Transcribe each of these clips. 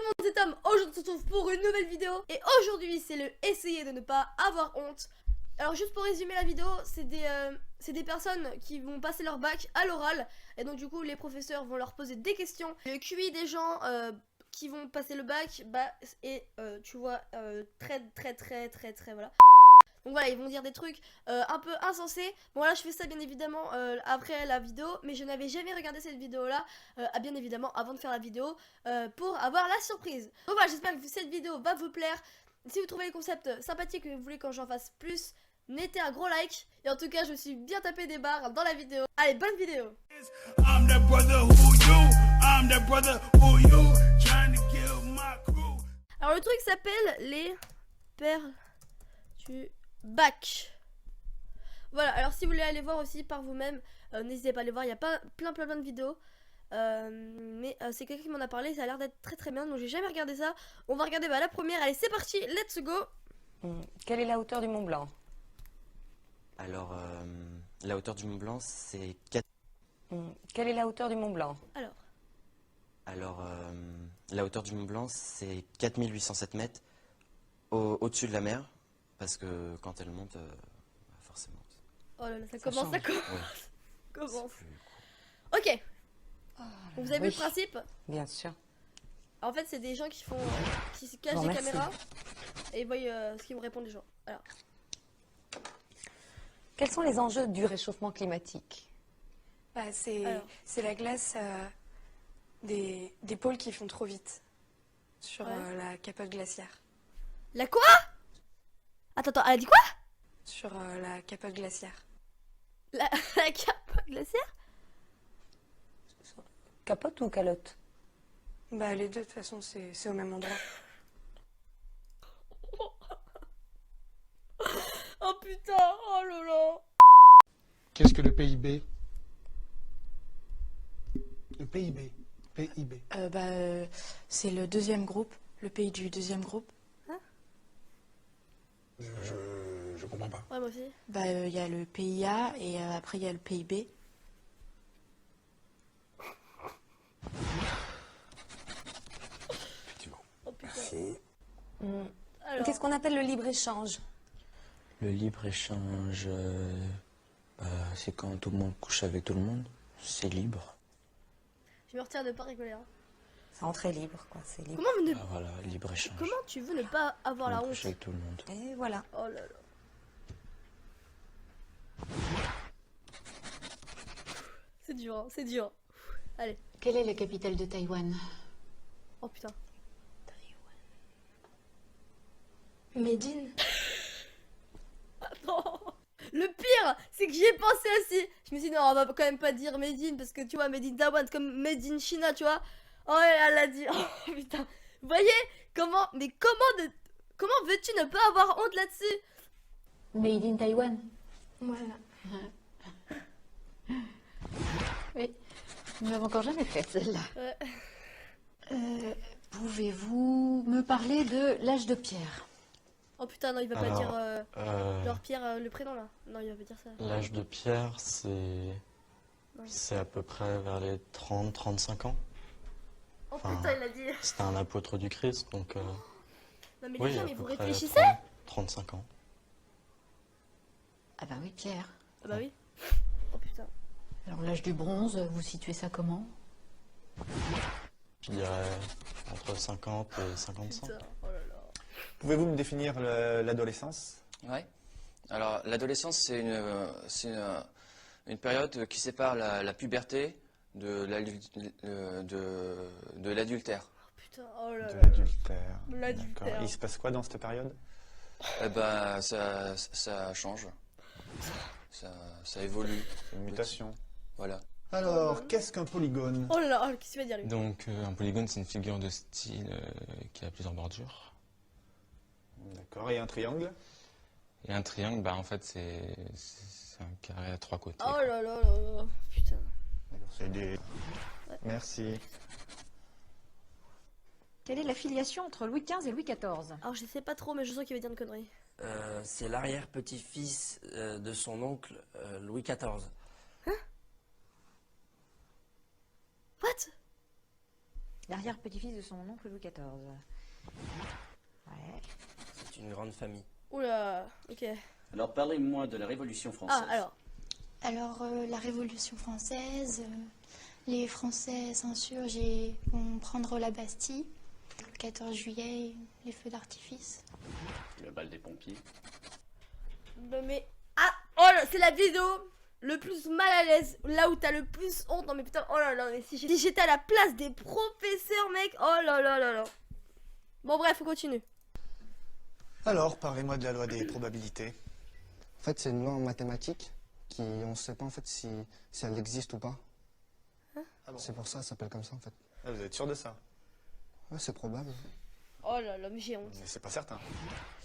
monde, c'est Tom. Aujourd'hui, on se retrouve pour une nouvelle vidéo. Et aujourd'hui, c'est le essayer de ne pas avoir honte. Alors, juste pour résumer la vidéo, c'est des personnes qui vont passer leur bac à l'oral. Et donc, du coup, les professeurs vont leur poser des questions. Le QI des gens qui vont passer le bac, bah, est, tu vois, très, voilà. Donc voilà, ils vont dire des trucs un peu insensés. Bon là je fais ça bien évidemment après la vidéo, mais je n'avais jamais regardé cette vidéo là, bien évidemment avant de faire la vidéo, pour avoir la surprise. Donc voilà, j'espère que cette vidéo va vous plaire. Si vous trouvez le concept sympathique et que vous voulez que j'en fasse plus, mettez un gros like. Et en tout cas, je me suis bien tapé des barres dans la vidéo. Allez, bonne vidéo. Alors le truc s'appelle les perles du bac. Voilà, alors si vous voulez aller voir aussi par vous-même, n'hésitez pas à aller voir, il y a pas plein de vidéos. Mais c'est quelqu'un qui m'en a parlé, ça a l'air d'être très bien, donc j'ai jamais regardé ça. On va regarder la première, allez c'est parti, let's go. Quelle est la hauteur du Mont Blanc? Alors, la hauteur du Mont Blanc, c'est 4... Quelle est la hauteur du Mont Blanc? Alors, la hauteur du Mont Blanc, c'est 4807 mètres au-dessus de la mer, parce que quand elle monte, forcément... Oh là là, ça Ça commence, change. commence. C'est plus court. Ok, donc vous avez vu oui. le principe? Bien sûr. En fait c'est des gens qui font, qui se cachent Bon, des merci. caméras et ils voient ce qu'ils vont répondre les gens. Alors, Quels sont les enjeux du réchauffement climatique? Bah, Alors. c'est la glace des pôles qui font trop vite sur Ouais. la capote glaciaire. la quoi? Attends, elle a dit quoi? Sur la capote glaciaire. La capote glaciaire? Capote ou calotte? Bah, les deux, de toute façon, c'est au même endroit. Oh putain, oh là là. Qu'est-ce que le PIB? Le PIB. PIB. C'est le deuxième groupe, le pays du deuxième groupe. Je comprends pas. Ouais moi aussi. Bah, il y a le PIA et après il y a le PIB. Effectivement. Oh putain. Merci. Alors, Qu'est-ce qu'on appelle le libre-échange? Le libre-échange, c'est quand tout le monde couche avec tout le monde. C'est libre. je me retiens de pas rigoler. Hein. C'est entrée libre, quoi. C'est libre. Comment, Ah, voilà, libre-échange. comment tu veux ne pas avoir la On honte? couche avec tout le monde. Et voilà. Oh là là. C'est dur, hein, c'est dur. Allez, Quelle est la capitale de Taïwan? oh putain. Médine. Non. Le pire, c'est que j'y ai pensé aussi. Je me suis dit, non, on va quand même pas dire Made in, parce que tu vois, Made in Taïwan, c'est comme Made in China, tu vois. Oh, elle a dit, oh putain. Vous voyez, comment veux-tu ne pas avoir honte là-dessus? Made in Taïwan. Voilà. Oui, nous l'avons encore jamais faite celle-là. Ouais. Pouvez-vous me parler de l'âge de pierre? Oh putain, non, il va pas Alors, dire genre Pierre, le prénom là. Non, il va pas dire ça. L'âge de pierre, c'est à peu près vers les 30-35 ans. Oh Enfin, putain, il a dit. C'était un apôtre du Christ, donc Non, mais les oui, gens, à mais peu vous près réfléchissez? 35 ans. Ah bah oui, pierre. Ah bah oui. Oh putain. Alors l'âge du bronze, vous situez ça comment? Je dirais entre 50 et 55. Putain, oh là là. Pouvez-vous me définir l'adolescence? Ouais. Alors, l'adolescence, c'est une période qui sépare la puberté de l'adultère. Putain, oh là De là. l'adultère. L'adultère. D'accord. Il se passe quoi dans cette période? Eh ben, ça change. Ça évolue. C'est une mutation. Voilà. Alors, qu'est-ce qu'un polygone? Oh là là, oh, qu'est-ce qu'il va dire lui? Donc, un polygone, c'est une figure de style qui a plusieurs bordures. D'accord. Et un triangle? Et un triangle, bah en fait, c'est un carré à 3 côtés. Oh quoi. là là là là. Putain. D'accord, c'est des... Merci. Quelle est l'affiliation entre Louis XV et Louis XIV? Alors je sais pas trop, mais je sens qu'il va dire une connerie. C'est l'arrière-petit-fils de son oncle Louis XIV. What? L'arrière-petit-fils de son oncle Louis XIV. Ouais. C'est une grande famille. Oula, ok. Alors parlez-moi de la Révolution française. Ah, alors. La Révolution française, les Français s'insurgent et vont prendre la Bastille. Le 14 juillet, les feux d'artifice. Le bal des pompiers. Non mais... Ah, oh là, c'est la vidéo le plus mal à l'aise, là où t'as le plus honte. Non mais putain, oh là là, mais si j'étais à la place des professeurs, mec, oh là là là là. Bon bref, on continue. Alors, parlez-moi de la loi des probabilités. En fait, c'est une loi en mathématiques qui, on ne sait pas en fait si elle existe ou pas. Hein? Ah bon. C'est pour ça, ça s'appelle comme ça en fait. Ah, vous êtes sûr de ça? Ouais, c'est probable. Oh là là, mais j'ai honte. Mais c'est pas certain.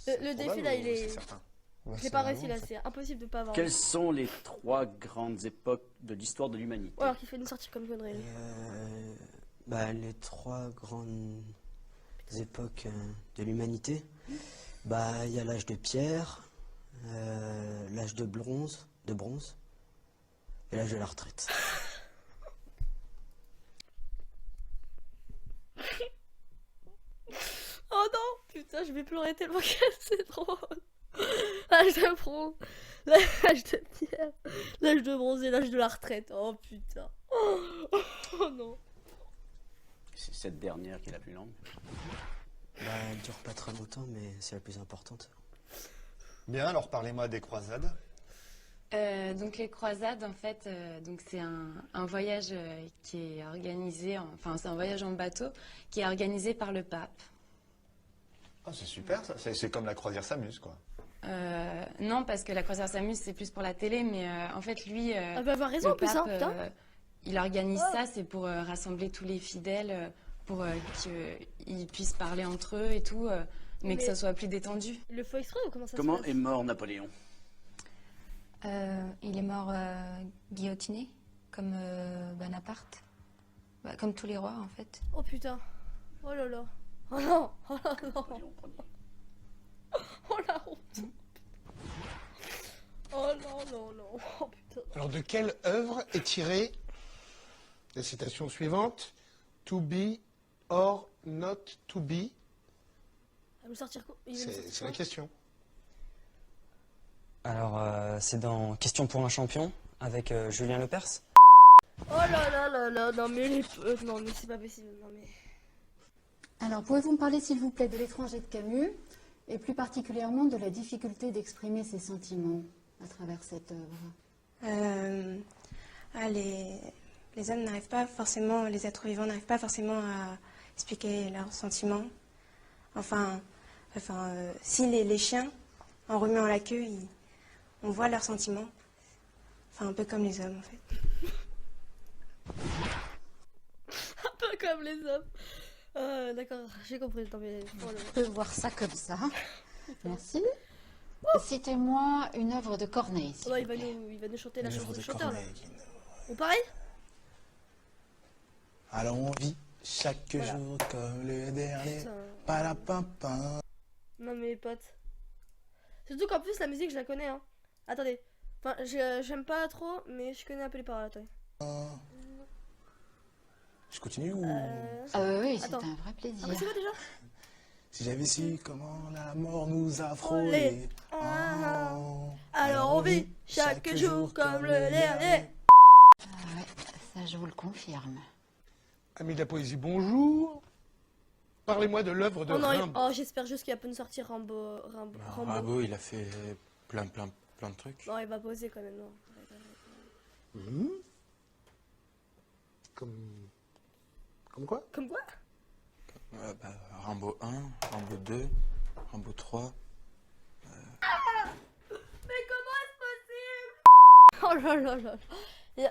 Le défi là, il est... Certain. Ouais, Je l'ai pas réussi là, c'est impossible de pas avoir. Quelles sont les 3 grandes époques de l'histoire de l'humanité? Ou alors qu'il fait nous sortir comme connerie. Les 3 grandes époques de l'humanité, il y a l'âge de pierre, l'âge de bronze et l'âge de la retraite. Oh non, putain, je vais pleurer tellement que c'est drôle. L'âge de bronze, l'âge de pierre, l'âge de bronze et l'âge de la retraite. Oh putain. Oh non. C'est cette dernière qui est la plus longue. Elle dure pas très longtemps, mais c'est la plus importante. Bien, alors parlez-moi des croisades. Donc les croisades, en fait, c'est un voyage qui est organisé, c'est un voyage en bateau qui est organisé par le pape. Ah, c'est super ça, c'est comme la croisière s'amuse quoi. Non, parce que la croisière s'amuse, c'est plus pour la télé, mais en fait, lui, elle va avoir raison, le en plus, hein, pape, putain. il organise ça, c'est pour rassembler tous les fidèles, pour qu'ils puissent parler entre eux et tout, mais que ça soit plus détendu. Il le faut exprès ou comment ça se Comment passe? est mort Napoléon? Il est mort guillotiné, comme Bonaparte. Comme tous les rois, en fait. Oh putain. Oh là là. Oh non. Oh là non. Oh la honte. Oh non, non, non. Oh putain. Alors, de quelle œuvre est tirée la citation suivante? To be or not to be? Elle va me sortir quoi? C'est la question. Alors, c'est dans Question pour un champion, avec Julien Lepers. Oh là là là là. Non mais non mais c'est pas possible. Non mais... Alors, pouvez-vous me parler, s'il vous plaît, de L'étranger de Camus, et plus particulièrement de la difficulté d'exprimer ses sentiments à travers cette œuvre? Les hommes n'arrivent pas forcément, les êtres vivants n'arrivent pas forcément à expliquer leurs sentiments. Si les chiens, en remuant la queue, on voit leurs sentiments. Enfin, un peu comme les hommes, en fait. Un peu comme les hommes. D'accord, j'ai compris. Non, mais... On peut voir ça comme ça. Merci. Citez-moi une œuvre de Corneille. Oh, il va nous chanter la chanson du chanteur, là. On pareil? Alors on vit chaque jour comme le dernier. Palapapin. Non mais potes. Surtout qu'en plus la musique je la connais hein. Attendez. Enfin j'aime pas trop mais je connais un peu les paroles. Attendez. Je continue ou... oui, c'est un vrai plaisir. Ah, c'est quoi déjà? Si j'avais su comment la mort nous a frôlés. Alors on vit chaque jour comme le dernier. Ah ouais, ça je vous le confirme. Amis de la poésie, bonjour. Parlez-moi de l'œuvre de Rimbaud. J'espère juste qu'il va pas nous sortir Rimbaud. Rimbaud, il a fait plein de trucs. Non, il va poser quand même, non. Comme quoi? Comme quoi? Rimbaud 1, Rimbaud 2, Rimbaud 3. Mais comment est-ce possible? Oh là là là.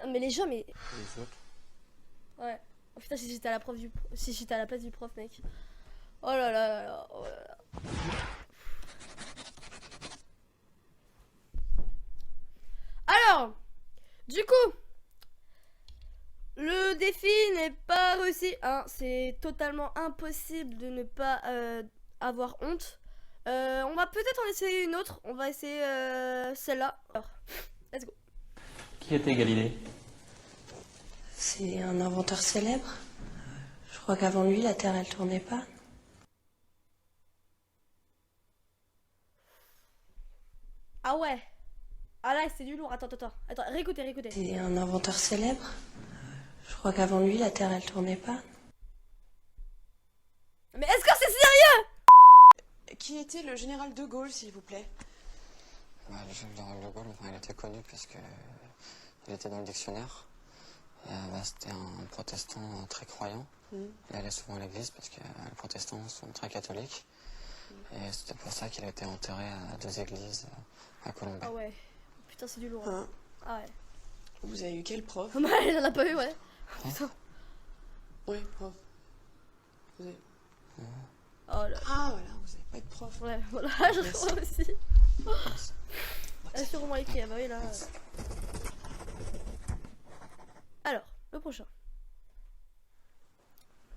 Mais les gens, mais... Les autres. Ouais. Oh putain, si j'étais à la place du prof, mec. Oh là là là là. Oh là là. Alors, du coup, le défi n'est pas réussi. Hein, c'est totalement impossible de ne pas avoir honte. On va peut-être en essayer une autre. On va essayer celle-là. Alors, let's go. Qui était Galilée? C'est un inventeur célèbre. Je crois qu'avant lui, la Terre, elle tournait pas. Ah ouais. Ah là, c'est du lourd. Attends, réécoutez. C'est un inventeur célèbre. Je crois qu'avant lui, la Terre, elle tournait pas. Mais est-ce que c'est sérieux? Qui était le général de Gaulle, s'il vous plaît? Le général de Gaulle, il était connu parce qu'il était dans le dictionnaire. C'était un protestant très croyant. Il allait souvent à l'église parce que les protestants sont très catholiques. Et c'était pour ça qu'il a été enterré à 2 églises à Colombie. Ah ouais. Putain, c'est du lourd. Hein. Ah ouais. Vous avez eu quel prof? Elle en a pas eu, ouais. Putain. Oui, prof. Vous avez... Oh là. Ah voilà, vous avez pas de prof. Ouais, voilà, je crois aussi. Elle a sûrement écrit, ah bah oui là. Alors, le prochain.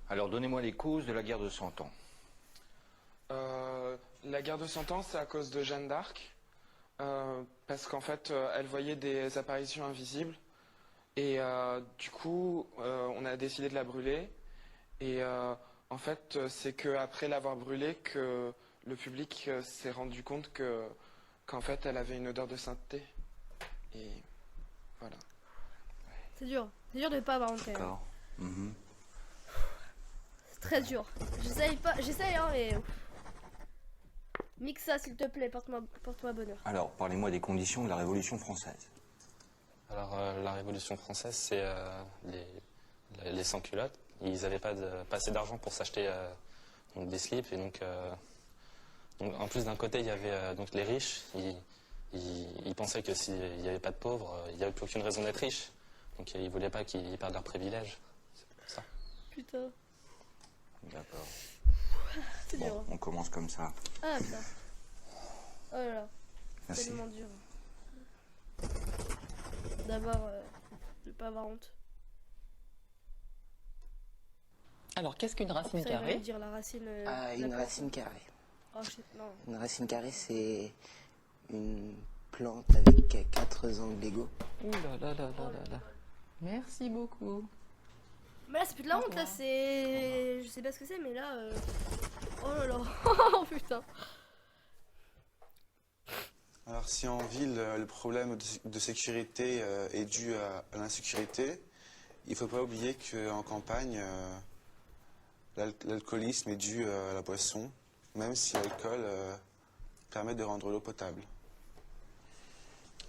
Alors, donnez-moi les causes de la guerre de 100 ans. La guerre de 100 ans, c'est à cause de Jeanne d'Arc. Parce qu'en fait, elle voyait des apparitions invisibles. Et du coup, on a décidé de la brûler. Et en fait, c'est qu'après l'avoir brûlée que le public s'est rendu compte qu'en fait, elle avait une odeur de sainteté. Et voilà. C'est dur de ne pas avoir honte. D'accord. C'est très dur. J'essaye hein, mais... Mixa, s'il te plaît, porte-moi bonheur. Alors, parlez-moi des conditions de la Révolution française. Alors, la Révolution française, c'est les sans-culottes. Ils n'avaient pas assez d'argent pour s'acheter des slips. Et donc, en plus, d'un côté, il y avait donc les riches. Ils pensaient que s'il n'y avait pas de pauvres, il n'y avait plus aucune raison d'être riche. Donc, ils ne voulaient pas qu'ils perdent leurs privilèges. C'est pour ça. Putain. D'accord. C'est dur. Hein. On commence comme ça. Ah, putain. Oh là là. Merci. C'est tellement dur. D'abord, de pas avoir honte. Alors, qu'est-ce qu'une racine carrée? Dire la racine, une racine carrée. Oh, non. Une racine carrée, c'est une plante avec 4 angles égaux. Ouh là là là là là là. Merci beaucoup. Mais là, c'est plus de la honte, là, c'est... Je sais pas ce que c'est, mais là... Oh là là. Oh putain. Alors si en ville, le problème de sécurité est dû à l'insécurité, il ne faut pas oublier qu'en campagne, l'alcoolisme est dû à la boisson, même si l'alcool permet de rendre l'eau potable.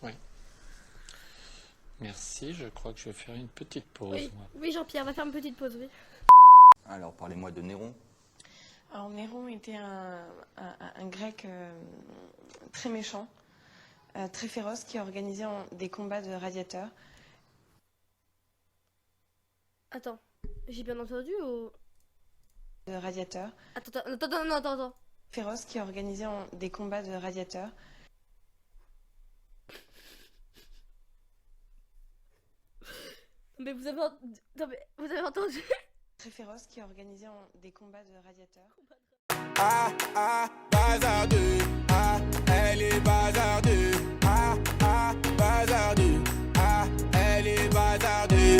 Oui. Merci, je crois que je vais faire une petite pause. Oui, oui Jean-Pierre, va faire une petite pause, oui. Alors, parlez-moi de Néron. Alors Néron était un grec très méchant, très féroce, qui organisait des combats de gladiateurs. Attends, j'ai bien entendu ou... De gladiateurs. Attends. Féroce qui organisait des combats de gladiateurs. Mais vous avez entendu? Très féroce qui organisait des combats de gladiateurs. Bazardeux, elle est bazardeux, bazardeux, elle est bazardeux,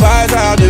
bazardeux.